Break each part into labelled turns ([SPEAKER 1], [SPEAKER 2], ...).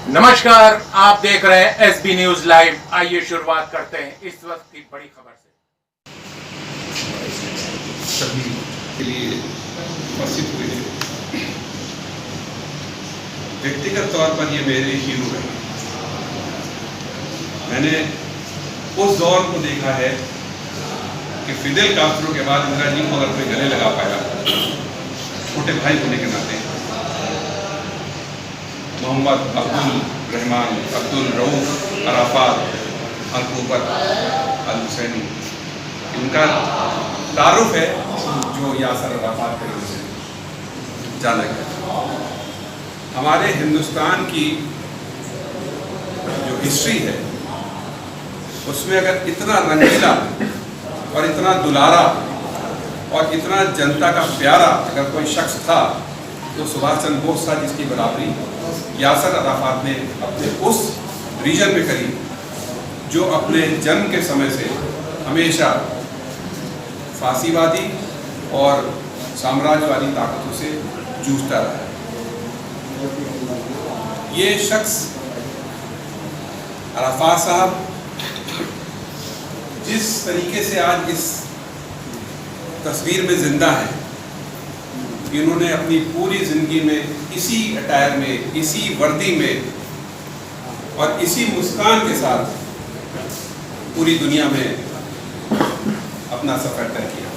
[SPEAKER 1] नमस्कार, आप देख रहे हैं एसबी न्यूज लाइव। आइए शुरुआत करते हैं इस वक्त की बड़ी खबर से।
[SPEAKER 2] सभी के लिए उपस्थित हुए हैं। व्यक्तिगत तौर पर ये मेरे हीरो हैं। मैंने उस दौर को देखा है कि फिदेल कास्ट्रो के बाद इंदिरा जी को अगर कोई गले लगा पाया, छोटे भाई होने के नाते, मोहम्मद अब्दुल रहमान, अब्दुल रऊफ, अराफात, अल-कुबत, अल-हुसैनी, इनका तारुफ है जो यासर अराफात के नाम से जाना गया। हमारे हिंदुस्तान की जो हिस्ट्री है उसमें अगर इतना रंगीला और इतना दुलारा और इतना जनता का प्यारा अगर कोई शख्स था तो सुभाष चंद्र बोस था, जिसकी बराबरी यासर अराफात ने अपने उस रीजन में करी जो अपने जन्म के समय से हमेशा फांसीवादी और साम्राज्यवादी ताकतों से जूझता रहा है। ये शख्स अराफात साहब जिस तरीके से आज इस तस्वीर में जिंदा है, इन्होंने अपनी पूरी जिंदगी में इसी अटायर में, इसी वर्दी में और इसी मुस्कान के साथ पूरी दुनिया में अपना सफर तय किया।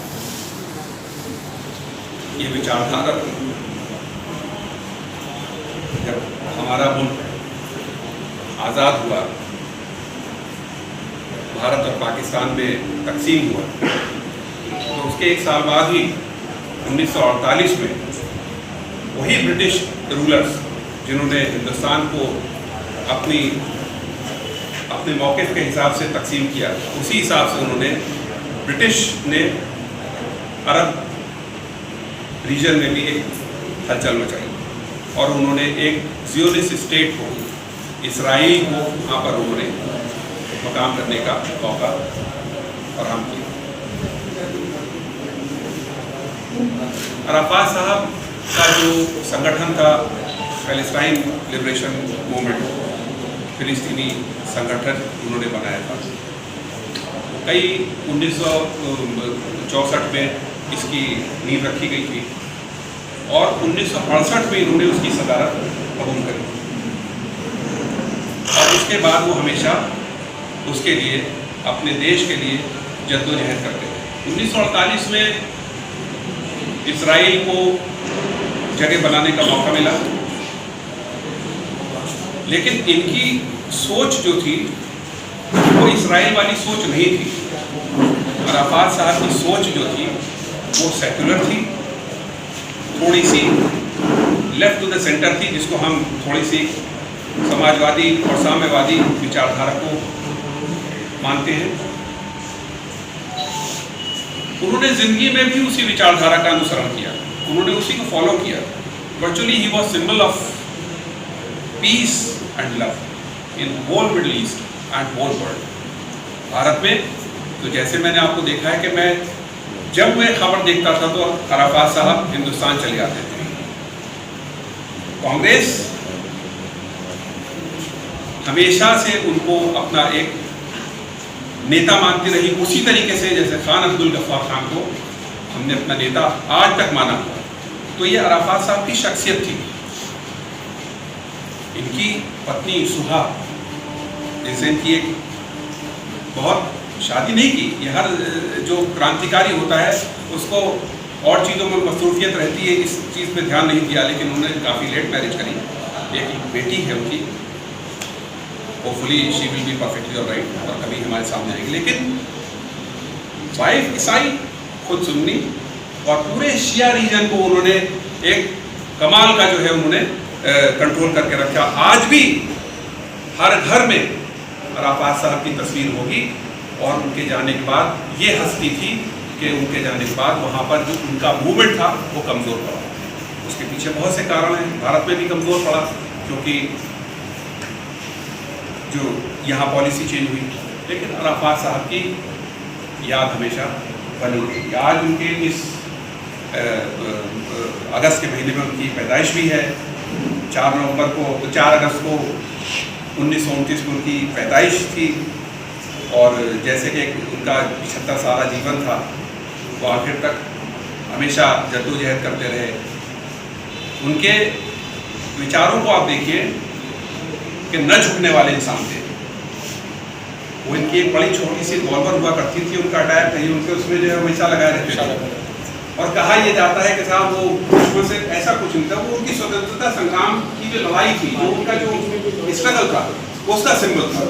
[SPEAKER 2] ये विचारधारा जब हमारा मुल्क आज़ाद हुआ, भारत और पाकिस्तान में तकसीम हुआ, तो उसके एक साल बाद ही 1948 में वही ब्रिटिश रूलर्स जिन्होंने हिंदुस्तान को अपने मौक़िफ़ के हिसाब से तकसीम किया, उसी हिसाब से उन्होंने ब्रिटिश ने अरब रीजन में भी एक हलचल मचाई और उन्होंने एक ज़ियोनिस्ट स्टेट को, इसराइल को वहाँ पर उन्होंने मकाम करने का मौका फराहम किया। अराफात साहब का जो संगठन था पैलेस्टाइन लिबरेशन मूवमेंट, फिलिस्तीनी संगठन उन्होंने बनाया था। कई 1964 में इसकी नींव रखी गई थी और 1968 में इन्होंने उसकी सदारत कबूल करी और उसके बाद वो हमेशा उसके लिए, अपने देश के लिए जद्दोजहद करते थे। 1948 में इसराइल को जगह बनाने का मौका मिला, लेकिन इनकी सोच जो थी वो इसराइल वाली सोच नहीं थी। अराफात साहब की सोच जो थी वो सेक्युलर थी, थोड़ी सी लेफ्ट टू द सेंटर थी, जिसको हम थोड़ी सी समाजवादी और साम्यवादी विचारधारा को मानते हैं। उन्होंने जिंदगी में भी उसी विचारधारा का अनुसरण किया, उन्होंने उसी को फॉलो किया। वर्चुअली ही was symbol of peace and love in whole Middle East and whole world. Bharat में तो जैसे मैंने आपको देखा है कि जब मैं खबर देखता था तो अराफात साहब हिंदुस्तान चले जाते थे। कांग्रेस हमेशा से उनको अपना एक नेता मानती रही, उसी तरीके से जैसे खान अब्दुल गफ्फार खान को हमने अपना नेता आज तक माना। तो ये अराफात साहब की शख्सियत थी। इनकी पत्नी सुहा, जैसे इनकी एक बहुत शादी नहीं की, ये हर जो क्रांतिकारी होता है उसको और चीज़ों में मसरूफियत रहती है, इस चीज़ पे ध्यान नहीं दिया, लेकिन उन्होंने काफ़ी लेट मैरिज करी। एक बेटी है उनकी, hopefully she will be perfectly alright और कभी हमारे सामने आएगी। लेकिन वाइफ ईसाई, खुद सुन्नी, और पूरे शिया रीजन को उन्होंने एक कमाल का जो है उन्होंने कंट्रोल करके रखा। आज भी हर घर में अराफात साहब की तस्वीर होगी और उनके जाने के बाद ये हस्ती थी कि उनके जाने के बाद वहाँ पर जो उनका मूवमेंट था वो कमज़ोर पड़ा। उसके पीछे बहुत से कारण हैं। भारत में भी कमज़ोर पड़ा क्योंकि जो यहाँ पॉलिसी चेंज हुई, लेकिन अराफात साहब की याद हमेशा बनी रहेगी। आज उनके इस अगस्त के महीने में उनकी पैदाइश भी है। 4 अगस्त को 1929 में उनकी पैदाइश थी और जैसे कि उनका 75 साल जीवन था, वो आखिर तक हमेशा जद्दोजहद करते रहे। उनके विचारों को आप देखिए कि न झुकने वाले इंसान थे वो। इनकी एक बड़ी छोटी सी रिवॉल्वर हुआ करती थी, उनका अटैक नहीं, उनके उसमें जो है हमेशा लगाए रहते थे। और कहा यह जाता है कि साहब वो दुश्मन से ऐसा कुछ नहीं था, वो उनकी स्वतंत्रता संग्राम की जो लड़ाई थी, जो उनका जो स्ट्रगल था, उसका सिंबल था।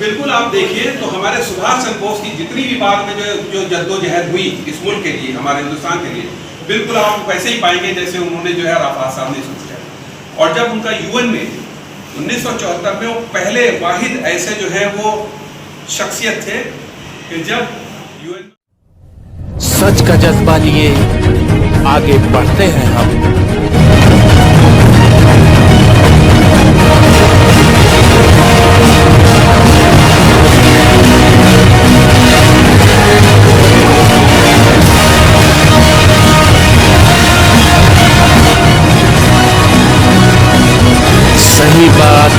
[SPEAKER 2] बिल्कुल आप देखिए तो हमारे सुभाष चंद्र बोस की जितनी भी बात में जो जद्दोजहद हुई इस मुल्क के लिए, हमारे हिंदुस्तान के लिए, बिल्कुल आप वैसे ही पाएंगे जैसे उन्होंने जो है अराफात साहब ने सोचा। और जब उनका यूएन में 1974 में वो पहले वाहिद ऐसे जो है वो शख्सियत थे कि जब यूएन
[SPEAKER 3] सच का जज्बा लिए आगे बढ़ते हैं हम। सही बात